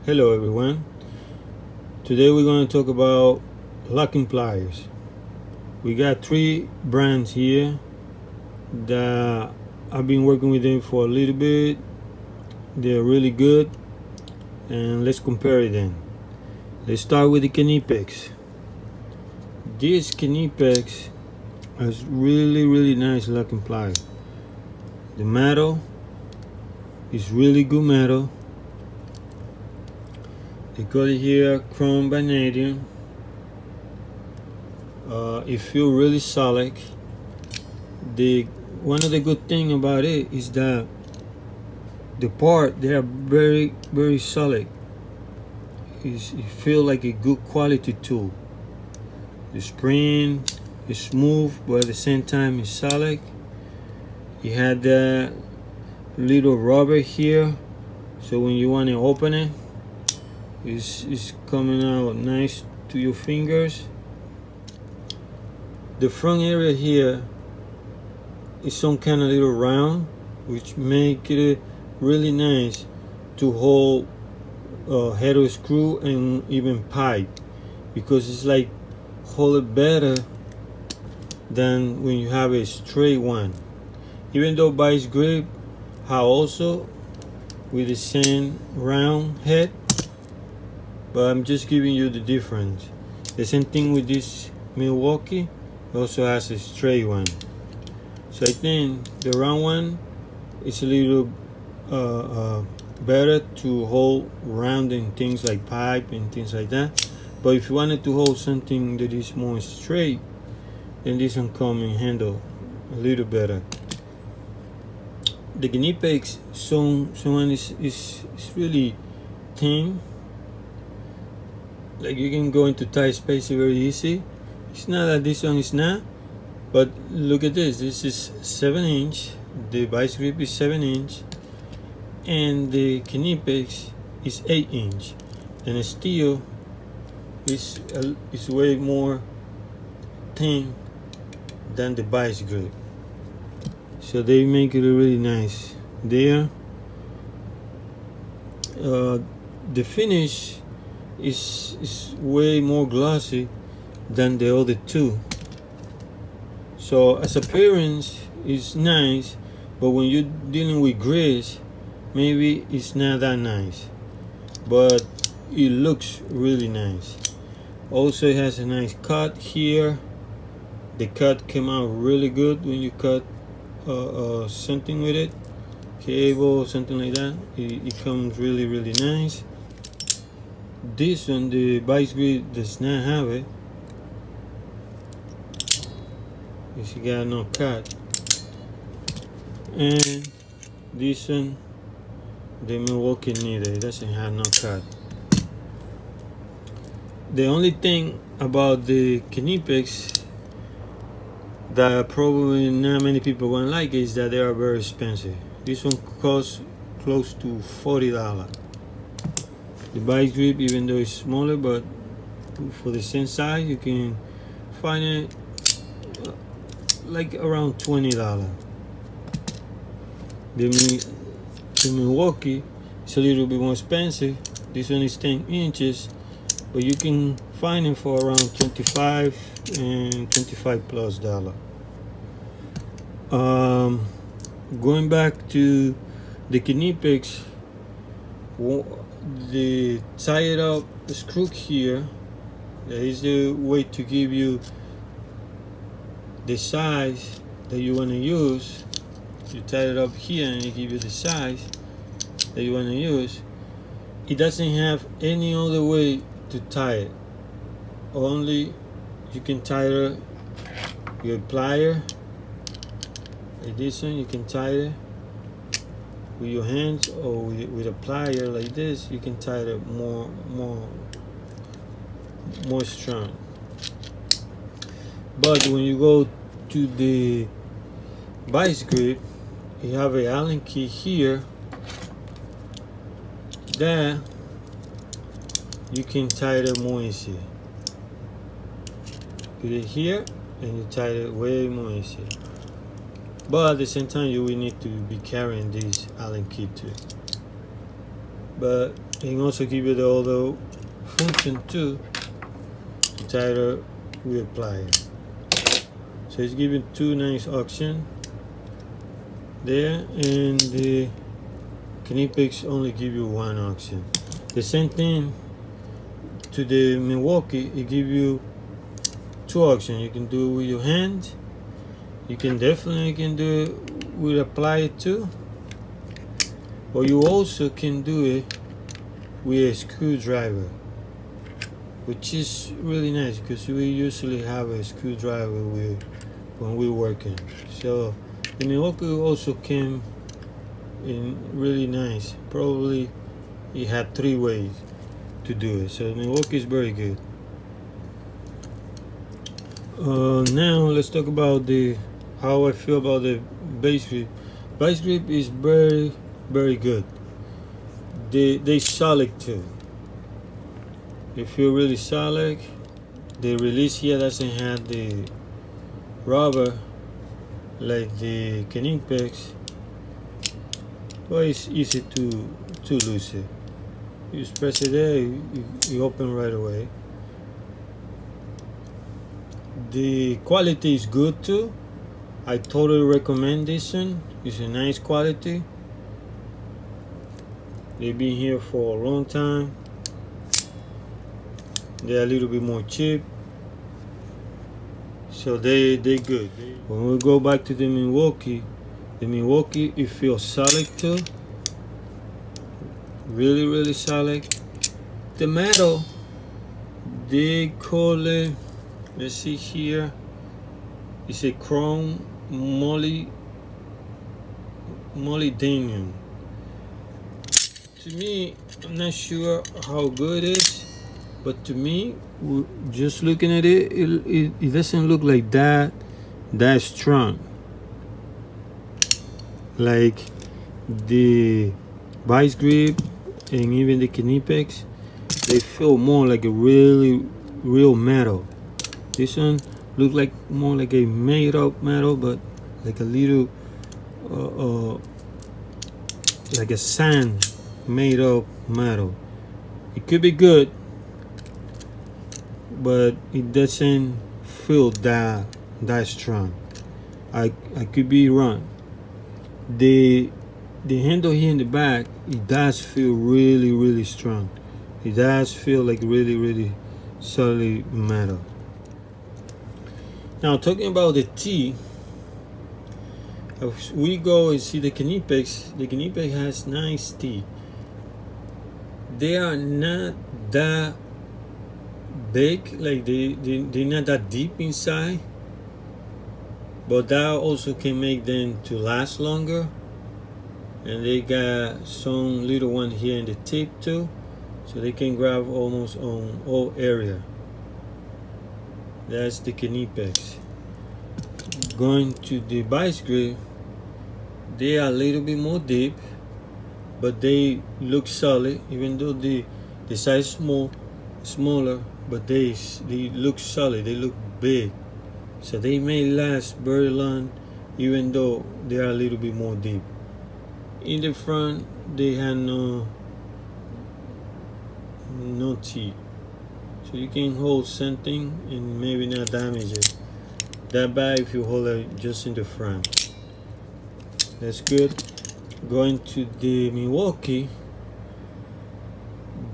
Hello everyone. Today we're going to talk about locking pliers. We got three brands here that I've been working with them for a little bit. They're really good, and let's compare them. Let's start with the Knipex. This Knipex has really nice locking pliers. The metal is really good metal. They call it here chrome vanadium. It feels really solid. One of the good thing about it is that the part they are very solid. It feels like a good quality tool. The spring is smooth, but at the same time it's solid. You had that little rubber here, so when you want to open it, it's coming out nice to your fingers. The front area here is some kind of little round, which make it really nice to hold head of screw and even pipe, because it's like hold it better than when you have a straight one. Even though Vise grip have also with the same round head, but I'm just giving you the difference. The same thing with this Milwaukee, also has a straight one. So I think the round one is a little better to hold rounding things like pipe and things like that. But if you wanted to hold something that is more straight, then this one come and handle a little better. The Knipex someone is really thin. Like you can go into tight spaces very easy. It's not that this one is not, but look at this. This is 7-inch. The Vise grip is 7-inch, and the Knipex is 8-inch, and the steel is way more thin than the Vise grip. So they make it really nice there. The finish is way more glossy than the other two. So as appearance is nice, but when you're dealing with grease, maybe it's not that nice, but it looks really nice. Also, it has a nice cut here. The cut came out really good when you cut something with it, cable, something like that. It comes really nice. This one, the Vise grip does not have it. She got no cut. And this one, the Milwaukee neither. It doesn't have no cut. The only thing about the Knipex that probably not many people won't like is that they are very expensive. This one costs close to $40. The Vise grip, even though it's smaller, but for the same size, you can find it like around $20. The Milwaukee is a little bit more expensive. This one is 10 inches, but you can find it for around $25 and $25+ Going back to the Knipex, the tie it up screw here, that is the way to give you the size that you want to use. You tie it up here and it gives you the size that you want to use. It doesn't have any other way to tie it. Only you can tie it with a plier. Like this one, you can tie it with your hands, or with a plier like this. You can tie it more strong. But when you go to the Vise grip, you have a Allen key here that you can tie it more easy. Put it here and you tie it way more easy. But at the same time, you will need to be carrying this Allen key too. but it can also give you the other function too, to tighter with pliers. So it's giving two nice options there, and the Knipex only give you one option. The same thing to the Milwaukee, it give you two options. You can do it with your hand. You can definitely do it with a plier too, or you also can do it with a screwdriver, which is really nice because we usually have a screwdriver when we're working. So the Milwaukee also came in really nice. Probably it had 3 ways to do it. So the Milwaukee is very good. Now let's talk about how I feel about the Vise grip. Vise grip is very, very good. They solid too. They feel really solid. The release here doesn't have the rubber like the Knipex, but it's easy to lose it. You just press it there, you open right away. The quality is good too. I totally recommend this one. It's a nice quality. They've been here for a long time. They're a little bit more cheap, so they good. When we go back to the Milwaukee it feels solid too. Really, really solid. The metal, they call it, let's see here, it's a chrome molybdenum. To me, I'm not sure how good it is, but to me, just looking at it, it doesn't look like that strong. Like the Vise grip and even the Knipex, they feel more like a real metal. This one looks like more like a made up metal, but like a little like a sand made up metal. It could be good, but it doesn't feel that strong. I could be wrong. The handle here in the back, it does feel really strong. It does feel like really solid metal. Now talking about the T, if we go and see the Knipex has nice T. They are not that big, like they're not that deep inside, but that also can make them to last longer. And they got some little one here in the tip too, so they can grab almost on all area. That's the Knipex. Going to the Vise grip, they are a little bit more deep, but they look solid, even though the size smaller, but they look solid, they look big, so they may last very long, even though they are a little bit more deep. In the front, they have no teeth, so you can hold something and maybe not damage it that bad if you hold it just in the front. That's good. Going to the Milwaukee,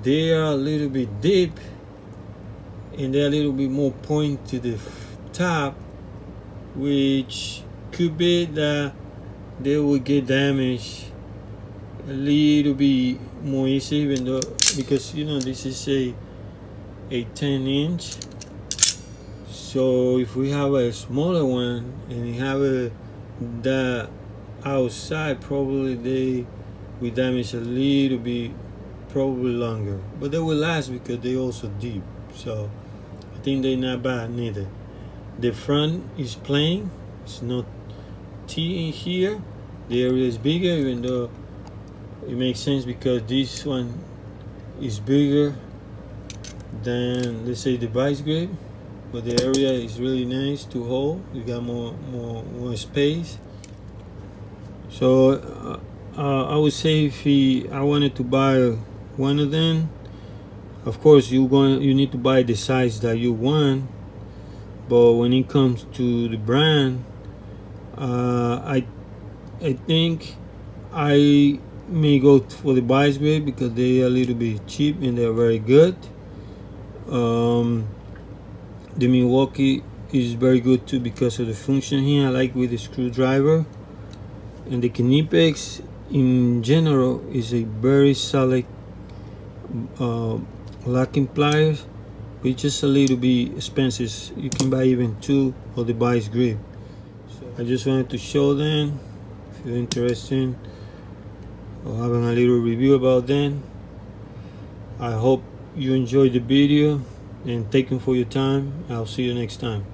they are a little bit deep and they're a little bit more point to the top, which could be that they will get damaged a little bit more easy, even though, because you know this is a 10-inch. So if we have a smaller one and we have that outside, probably we damage a little bit, probably longer, but they will last because they also deep. So I think they're not bad neither. The front is plain, it's not T in here. The area is bigger, even though it makes sense because this one is bigger than, let's say, the Vise grip, but the area is really nice to hold. You got more space. So I would say if I wanted to buy one of them. Of course, you need to buy the size that you want, but when it comes to the brand, I think I may go for the Vise grade because they are a little bit cheap and they're very good. The Milwaukee is very good too because of the function here. I like with the screwdriver, and the Knipex in general is a very solid locking pliers. It's just a little bit expensive. You can buy even 2 of the Vise grip. So I just wanted to show them. If you're interested or having a little review about them, I hope you enjoyed the video and thank you for your time. I'll see you next time.